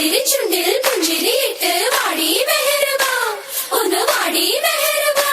മുന്തിരി ചുണ്ടിൽ പുഞ്ചിരിയിട്ട് വാടി മെഹർബാ ഒന്ന് വാടി മെഹർബാ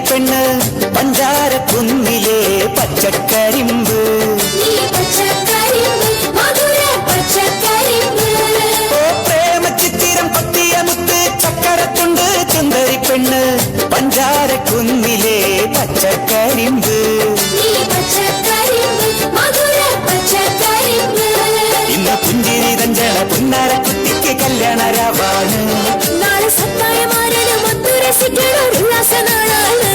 പെണ്ണ് പഞ്ചാര കുന്നിലെ പച്ചക്കരിമ്പ് പ്രേമചിത്തിരം കൊത്തിയ മുത്ത് ചക്കരത്തുണ്ട് ചുന്ദരി പെണ്ണ് പഞ്ചാര കുന്നിലെ പച്ചക്കരിമ്പ് ഇന്ന് പുഞ്ചിരി തഞ്ചണ പുന്നാര കുട്ടിക്ക് കല്യാണ രാവാണ് നാളെ സത്തായമാരനും ഒത്തുരസിക്കണ ഉല്ലാസനാളാണ്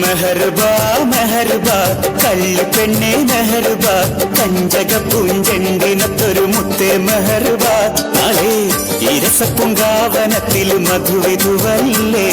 മെഹർബാ മെഹർബാ കല്ല് പെണ്ണെ മെഹർബാ കഞ്ചക പൂഞ്ചെണ്ടിനത്തൊരു മുത്തേ മെഹർബാ നാളെ ഇരസപ്പുങ്കാവനത്തിൽ മധുവിധുവല്ലേ